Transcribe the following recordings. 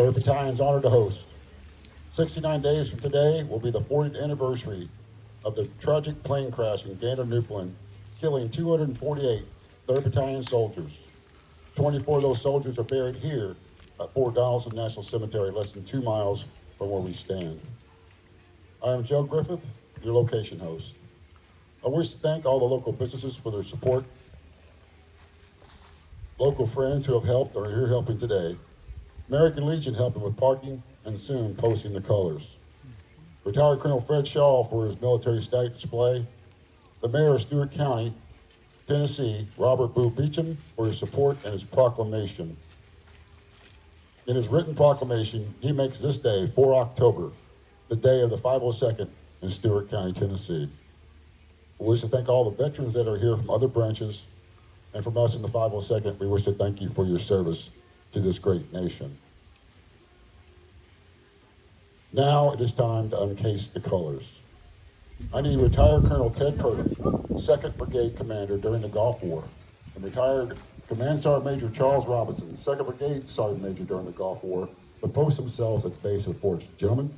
3rd Battalion is honored to host. 69 days from today will be the 40th anniversary of the tragic plane crash in Gander, Newfoundland, killing 248 3rd Battalion soldiers. 24 of those soldiers are buried here at Fort Donaldson National Cemetery, less than 2 miles from where we stand. I am Joe Griffith, your location host. I wish to thank all the local businesses for their support, local friends who have helped or are here helping today, American Legion helping with parking and soon posting the colors, retired Colonel Fred Shaw for his military staff display, the Mayor of Stewart County, Tennessee, Robert Boo Beecham, for his support and his proclamation. In his written proclamation, he makes this day, 4 October, the day of the 502nd in Stewart County, Tennessee. We wish to thank all the veterans that are here from other branches, and from us in the 502nd, we wish to thank you for your service to this great nation. Now it is time to uncase the colors. I need retired Colonel Ted Purdom, 2nd Brigade Commander during the Gulf War, and retired Command Sergeant Major Charles Robinson, 2nd Brigade Sergeant Major during the Gulf War, to post themselves at the base of the forts. Gentlemen.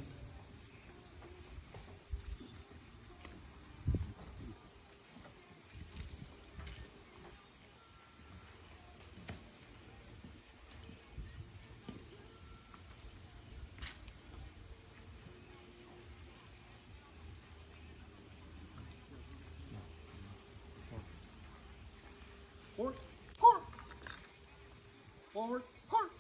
Forward, forward, forward, forward.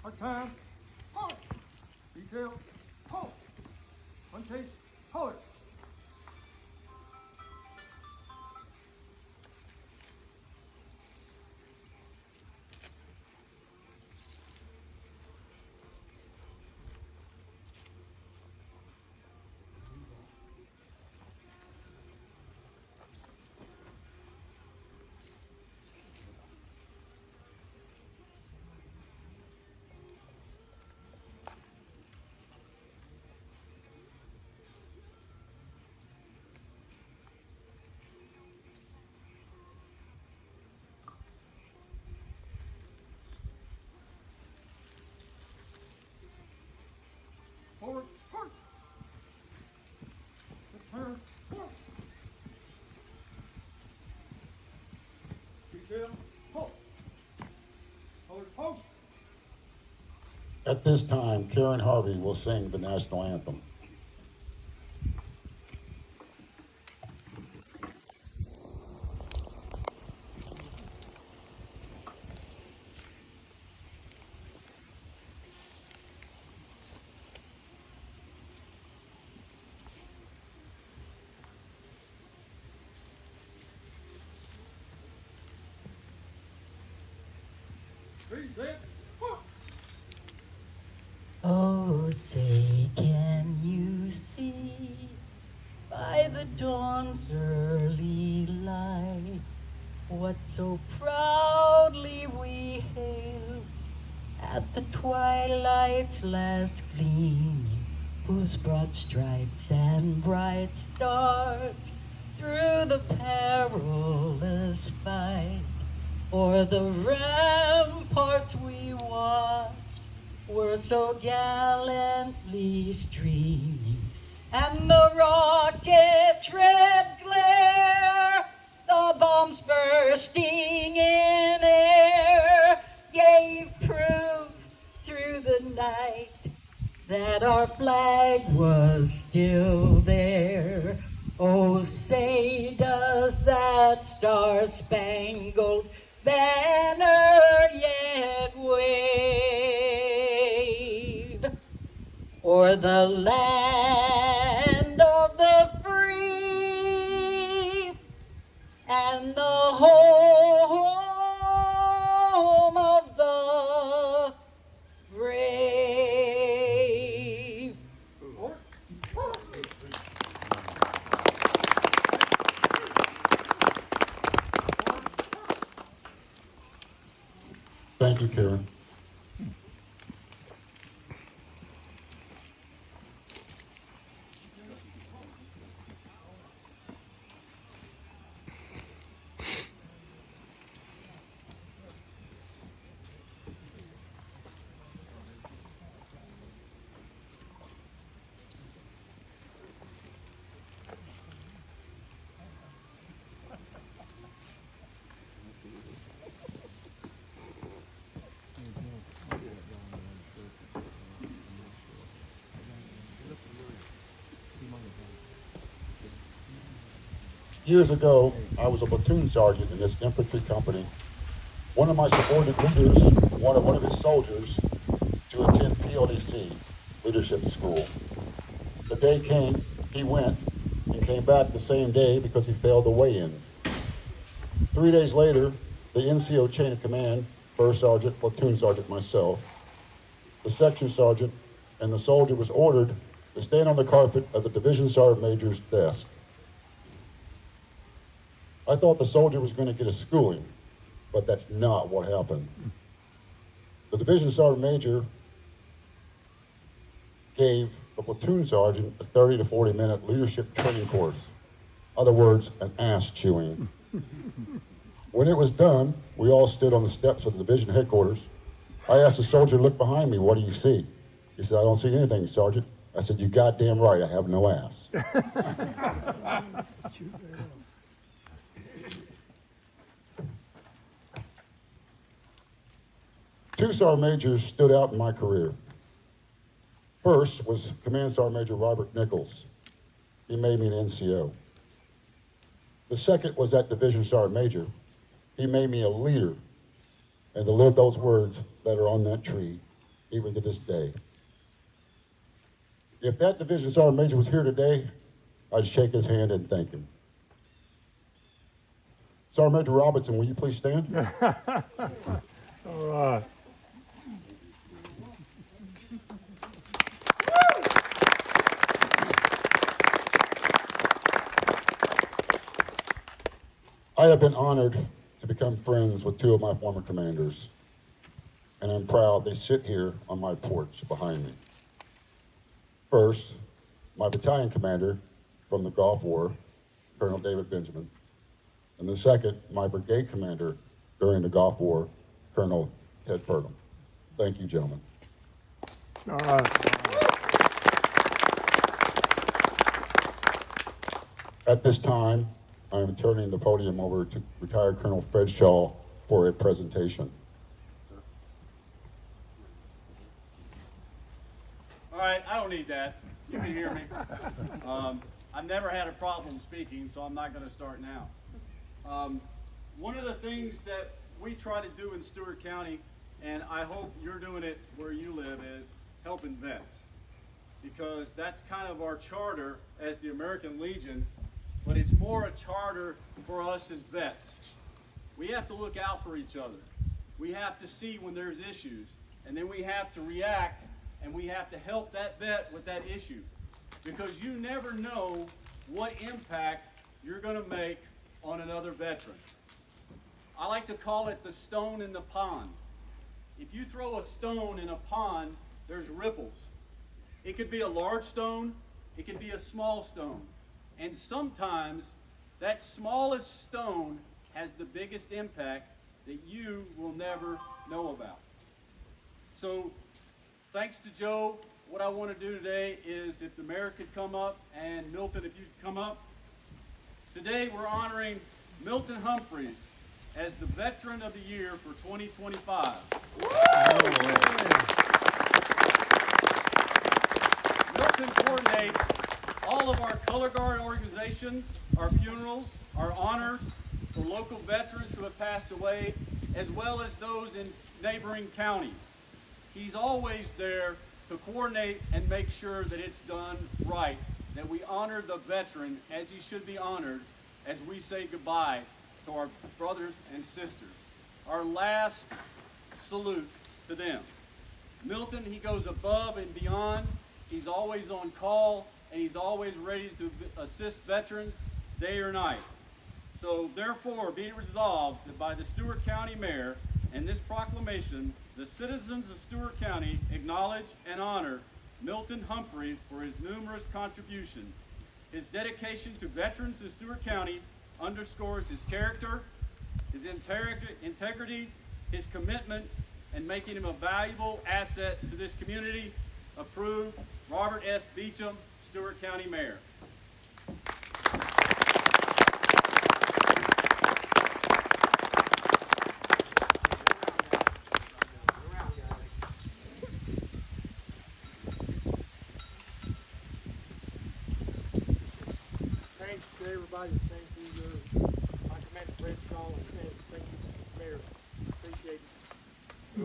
Hard time, forward. Detail, forward. One chase, forward. Forward, forward. Turn, forward. Detail, forward. Forward, post. At this time, Karen Harvey will sing the national anthem. Oh, say, can you see by the dawn's early light what so proudly we hailed at the twilight's last gleaming, whose broad stripes and bright stars through the perilous fight o'er the ramparts we watched were so gallantly streaming, and the rocket's red glare, the bombs bursting in air, gave proof through the night that our flag was still there. Oh, say, does that star-spangled banner yet wave o'er the land of the free and the home of the brave? Thank you, Karen. Years ago, I was a platoon sergeant in this infantry company. One of my subordinate leaders wanted one of his soldiers to attend PLDC, leadership school. The day came, he went, and came back the same day because he failed the weigh-in. 3 days later, the NCO chain of command, first sergeant, platoon sergeant, myself, the section sergeant, and the soldier was ordered to stand on the carpet of the division sergeant major's desk. I thought the soldier was going to get a schooling, but that's not what happened. The division sergeant major gave the platoon sergeant a 30 to 40 minute leadership training course. Other words, an ass chewing. When it was done, we all stood on the steps of the division headquarters. I asked the soldier to look behind me, what do you see? He said, I don't see anything, Sergeant. I said, you goddamn right, I have no ass. Two sergeant majors stood out in my career. First was Command Sergeant Major Robert Nichols. He made me an NCO. The second was that Division Sergeant Major. He made me a leader, and to live those words that are on that tree, even to this day. If that Division Sergeant Major was here today, I'd shake his hand and thank him. Sergeant Major Robinson, will you please stand? All right. I have been honored to become friends with two of my former commanders, and I'm proud they sit here on my porch behind me. First, my battalion commander from the Gulf War, Colonel David Benjamin, and the second, my brigade commander during the Gulf War, Colonel Ted Purdom. Thank you, gentlemen. All right. At this time, I am turning the podium over to retired Colonel Fred Shaw for a presentation. All right, I don't need that. You can hear me. I've never had a problem speaking, so I'm not going to start now. One of the things that we try to do in Stewart County, and I hope you're doing it where you live, is helping vets. Because that's kind of our charter as the American Legion, but it's more a charter for us as vets. We have to look out for each other. We have to see when there's issues, and then we have to react, and we have to help that vet with that issue. Because you never know what impact you're going to make on another veteran. I like to call it the stone in the pond. If you throw a stone in a pond, there's ripples. It could be a large stone, it could be a small stone. And sometimes that smallest stone has the biggest impact that you will never know about. So thanks to Joe, what I want to do today is, if the mayor could come up, and Milton, if you could come up. Today we're honoring Milton Humphreys as the Veteran of the Year for 2025. Milton coordinates all of our color guard organizations, our funerals, our honors for local veterans who have passed away, as well as those in neighboring counties. He's always there to coordinate and make sure that it's done right, that we honor the veteran as he should be honored as we say goodbye to our brothers and sisters. Our last salute to them. Milton, he goes above and beyond. He's always on call, and he's always ready to assist veterans day or night. So therefore, be it resolved that by the Stewart County Mayor and this proclamation, the citizens of Stewart County acknowledge and honor Milton Humphreys for his numerous contributions. His dedication to veterans in Stewart County underscores his character, his integrity, his commitment, and making him a valuable asset to this community. Approved, Robert S. Beecham, Stewart County Mayor. Thanks to everybody. Thank you.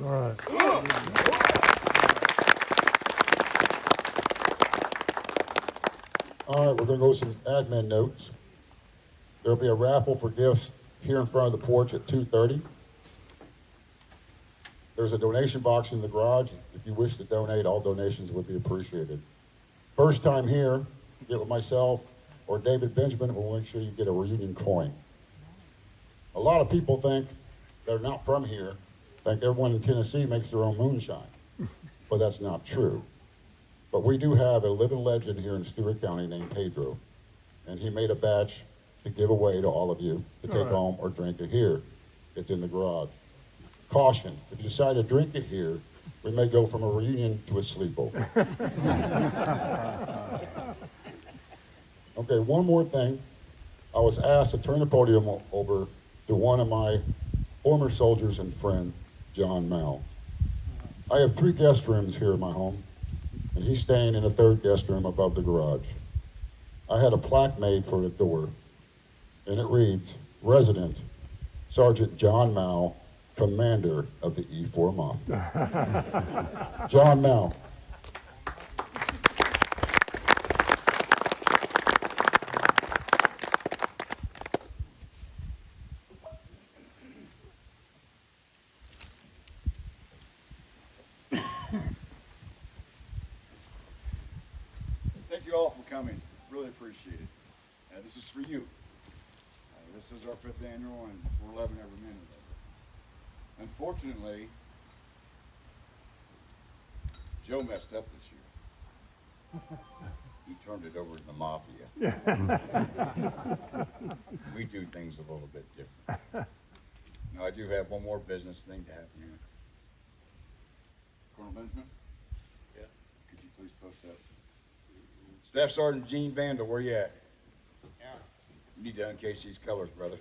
All right. All right, we're going to go some admin notes. There'll be a raffle for gifts here in front of the porch at 2:30. There's a donation box in the garage. If you wish to donate, all donations would be appreciated. First time here, get with myself or David Benjamin, we'll make sure you get a reunion coin. A lot of people think they're not from here, think everyone in Tennessee makes their own moonshine, but that's not true. But we do have a living legend here in Stewart County named Pedro, and he made a batch to give away to all of you to take home or drink it here. It's in the garage. Caution, if you decide to drink it here, we may go from a reunion to a sleepover. Okay, one more thing. I was asked to turn the podium over to one of my former soldiers and friend, John Mel. I have 3 guest rooms here in my home, and he's staying in a 3rd guest room above the garage. I had a plaque made for the door, and it reads, Resident Sergeant John Mao, Commander of the E4 Mafia. John Mao. Thank you all for coming. Really appreciate it. This is for you. This is our 5th annual, and we're loving every minute of it. Unfortunately, Joe messed up this year. He turned it over to the mafia. We do things a little bit different. Now, I do have one more business thing to happen here. Colonel Benjamin? Yeah. Could you please post that? Staff Sergeant Gene Vandal, where you at? Yeah. You need to uncase these colors, brother.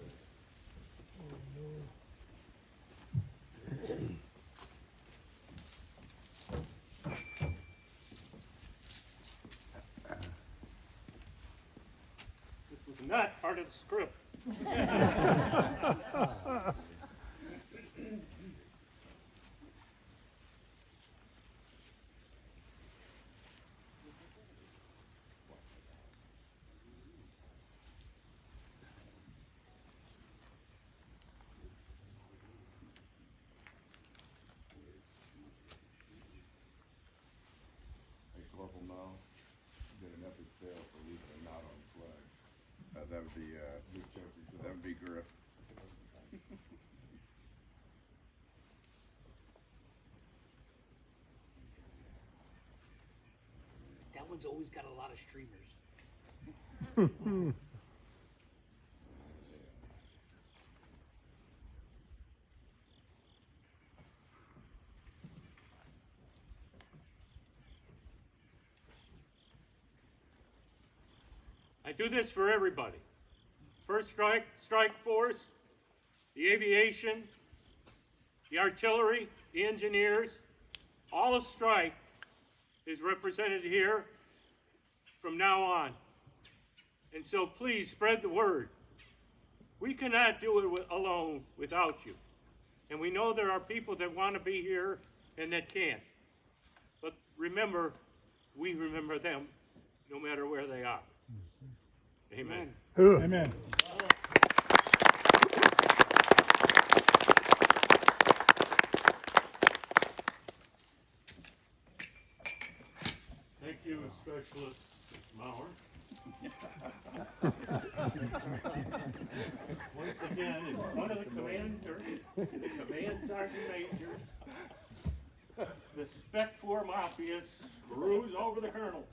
This was not part of the script. Hey, Corporal Mel, you get an epic fail for leaving a knot on the flag. That would be Griff. That one's always got a lot of streamers. I do this for everybody. First strike force, the aviation, the artillery, the engineers, all of strike is represented here from now on. And so please spread the word. We cannot do it alone without you. And we know there are people that want to be here and that can't. But remember, we remember them no matter where they are. Amen. Amen. Thank you, Specialist Mauer. Once again, in front of the commander, the command sergeant majors, the Spec 4 Mafia screws over the colonel.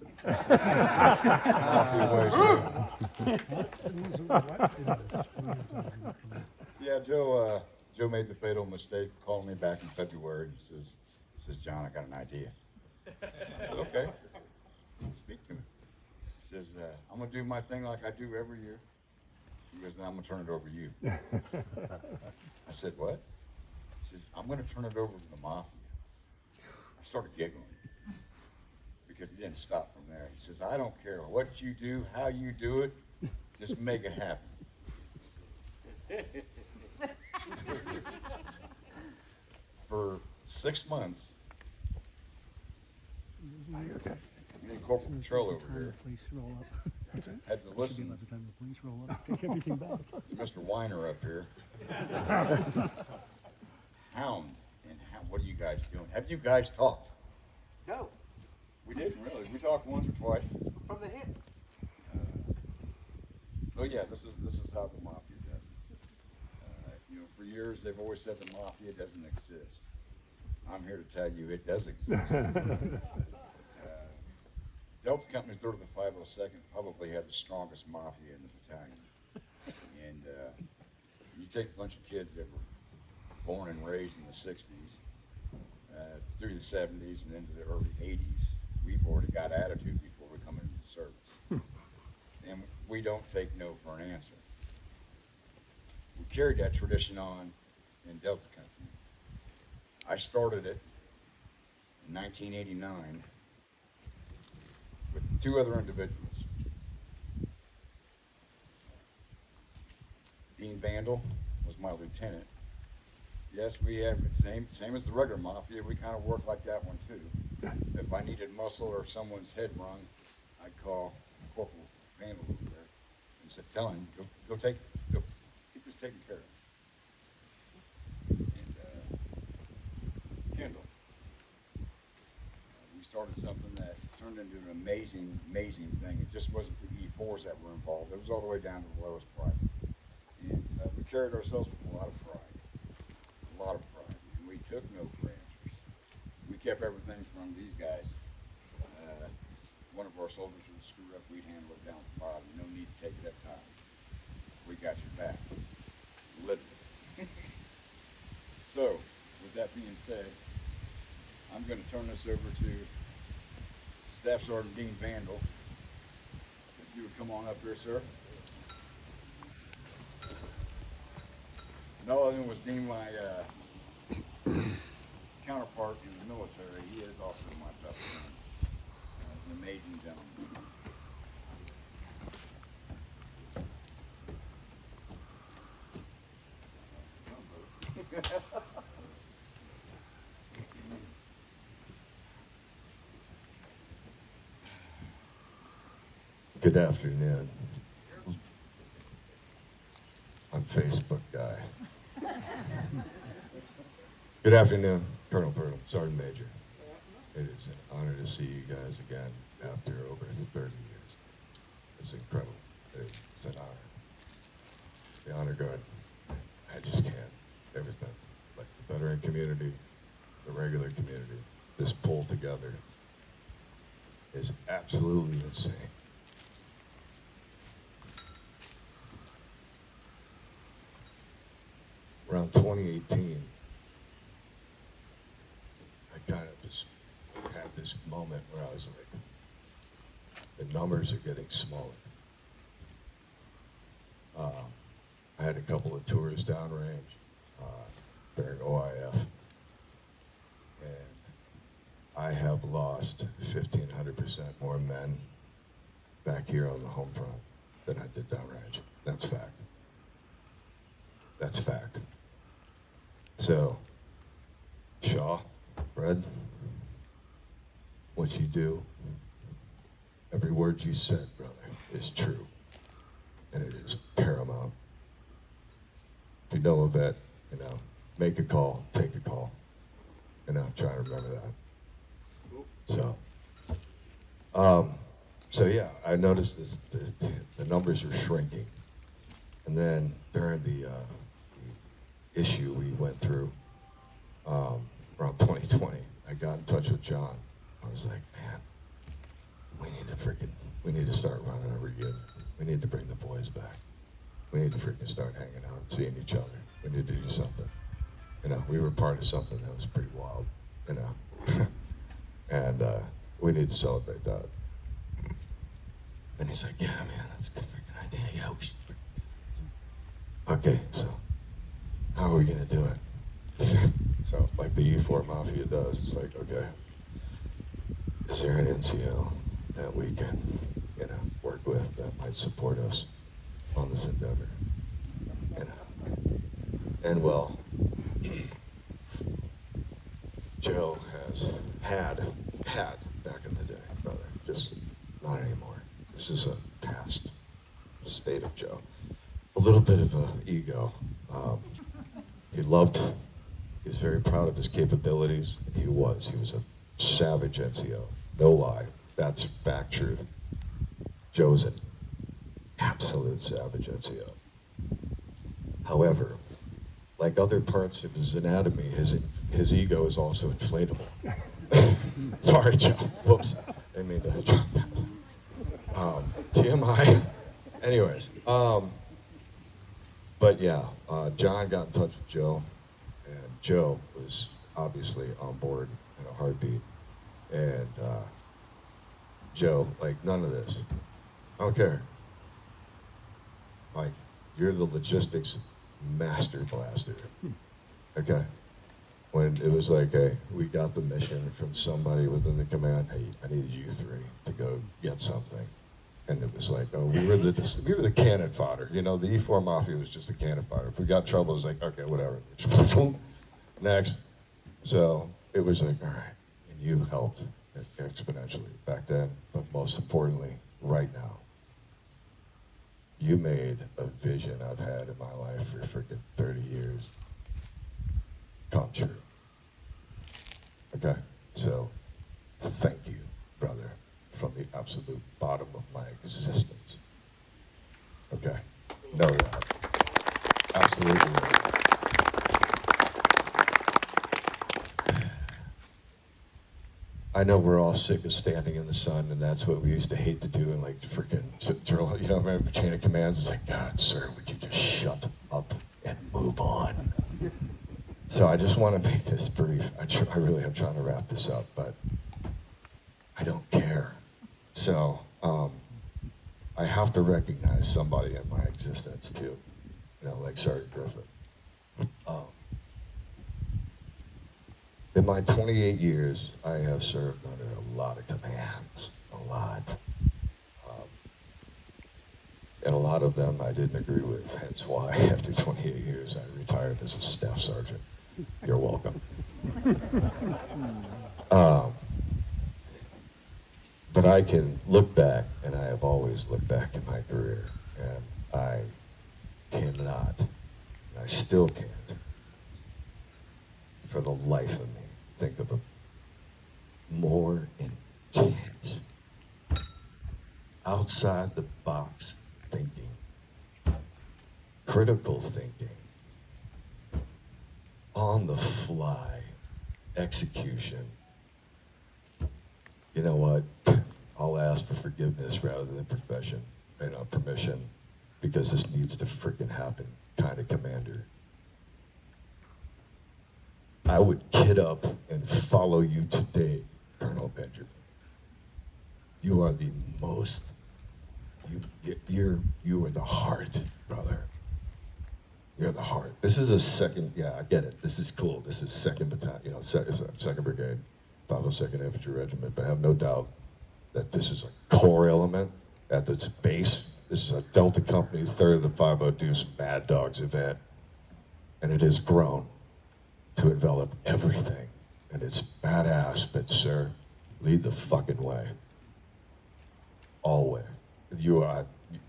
Yeah, Joe made the fatal mistake of calling me back in February. He says, John, I got an idea. I said, okay, speak to me. He says, I'm gonna do my thing like I do every year. He goes, then I'm gonna turn it over to you. I said, what? He says, I'm gonna turn it over to the mafia. I started giggling because he didn't stop from there. He says, I don't care what you do, how you do it, just make it happen. For 6 months, Okay. me and Corporal Patrol over here Police roll up. had to listen By the time the police roll up, take everything back. to Mr. Weiner up here. Hound and Hound, what are you guys doing? Have you guys talked? No, We didn't really. We talked once or twice. from the hip. Oh yeah, this is how the mafia does it. You know, for years they've always said the mafia doesn't exist. I'm here to tell you it does exist. Delta Company's 3rd of the 502nd probably had the strongest mafia in the battalion. And you take a bunch of kids that were born and raised in the 60s, through the 70s and into the early 80s, we've already got attitude before we come into the service. And we don't take no for an answer. We carried that tradition on in Delta Company. I started it in 1989 with 2 other individuals. Dean Vandal was my lieutenant. Yes, we have same as the regular mafia. We kind of work like that one too. If I needed muscle or someone's head wrung, I'd call Corporal Vandal over there and said, "Tell him, go keep this taken care of." And Kendall, we started something that turned into an amazing thing. It just wasn't the E4s that were involved. It was all the way down to the lowest private. And we carried ourselves with a lot of pride. And we took no for answers. We kept everything from these guys. One of our soldiers would screw up, we'd handle it down at the bottom. No need to take it up top. We got your back. Literally. So, with that being said, I'm going to turn this over to Staff Sergeant Dean Vandal. If you would come on up here, sir. No other than was Dean my counterpart in the military. He is also my best friend. An amazing gentleman. Good afternoon. I'm Facebook guy. Good afternoon, Colonel Purdle, Sergeant Major. It is an honor to see you guys again after over 30 years. It's incredible. It's an honor. The honor guard, I just can't. Everything. Like the veteran community, the regular community, this pull together is absolutely insane. Around 2018, I kind of just had this moment where I was like, the numbers are getting smaller. I had a couple of tours downrange during OIF, and I have lost 1,500% more men back here on the home front than I did downrange. That's fact. That's fact. So, Shaw, Fred, what you do, every word you said, brother, is true. And it is paramount. If you know a vet, make a call, take a call. Try to remember that. So yeah, I noticed the numbers are shrinking. And then during the issue we went through around 2020, I got in touch with John. I was like, man, we need to start running a reunion. We need to bring the boys back. We need to freaking start hanging out and seeing each other. We need to do something. We were part of something that was pretty wild, and we need to celebrate that. And he's like, yeah, man, that's a good freaking idea. Yeah, we should. Okay, so how are we gonna do it? So, like the E4 Mafia does, it's like, okay, is there an NCO that we can, work with that might support us on this endeavor? And well, Joe has had back in the day, brother. Just not anymore. This is a past state of Joe. A little bit of an ego. He was very proud of his capabilities. He was a savage NCO. No lie. That's fact truth. Joe's an absolute savage NCO. However, like other parts of his anatomy, his ego is also inflatable. Sorry, Joe. Whoops. I didn't mean to drop that. TMI. Anyways, but yeah, John got in touch with Joe, and Joe was obviously on board in a heartbeat. And Joe, like, none of this. I don't care. Like, you're the logistics master blaster. Okay? When it was like, hey, we got the mission from somebody within the command, hey, I need you three to go get something. And it was like, oh, we were the cannon fodder. You know, the E4 Mafia was just the cannon fodder. If we got trouble, it was like, okay, whatever. Next. So it was like, all right. And you helped exponentially back then, but most importantly, right now. You made a vision I've had in my life for freaking 30 years come true. Okay? So, thank you, brother, from the absolute bottom of my existence. Okay? Know that. Absolutely know that. I know we're all sick of standing in the sun, and that's what we used to hate to do in like freaking drill, you know, remember chain of commands? It's like, God, sir, would you just shut up and move on? So I just want to make this brief. I really am trying to wrap this up, but I don't care. So I have to recognize somebody in my existence too, you know, like Sergeant Griffin. In my 28 years, I have served under a lot of commands, a lot. And a lot of them I didn't agree with, hence why after 28 years I retired as a staff sergeant. You're welcome. But I can look back, and I have always looked back in my career, and I cannot, and I still can't, for the life of me, think of a more intense, outside the box thinking, critical thinking, on the fly execution. You know what? I'll ask for forgiveness rather than permission, because this needs to freaking happen kind of commander. I would get up and follow you today, Colonel Benjamin. You are the most, you are the heart, brother. You're the heart. This is a second, yeah, I get it. This is cool. This is 2nd Battalion, you know, 2nd Brigade, 502nd Infantry Regiment, but I have no doubt that this is a core element at its base. This is a Delta Company, 3rd of the 502 Mad Dogs event, and it has grown to envelop everything, and it's badass, but sir, lead the fucking way. Always.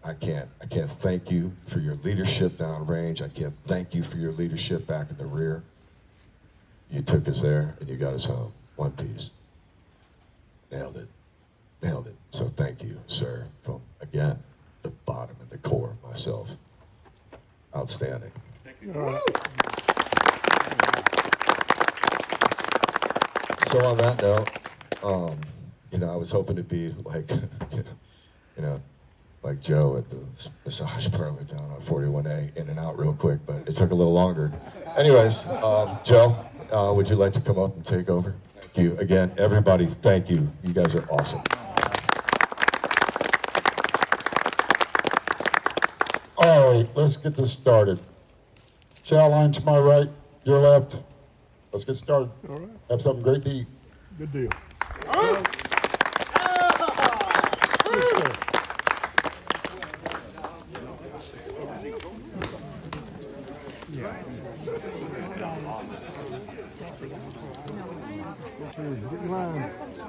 I can't thank you for your leadership downrange. I can't thank you for your leadership back in the rear. You took us there and you got us home. One piece. Nailed it. Nailed it. So thank you, sir, from, again, the bottom and the core of myself. Outstanding. Thank you. So on that note, you know, I was hoping to be like, you know, like Joe at the massage parlor down on 41A, in and out real quick, but it took a little longer. Anyways, Joe, would you like to come up and take over? Thank you. Again, everybody, thank you. You guys are awesome. All right, let's get this started. Chow line to my right, your left. Let's get started. All right. Have something great to eat. Good deal. Get in line.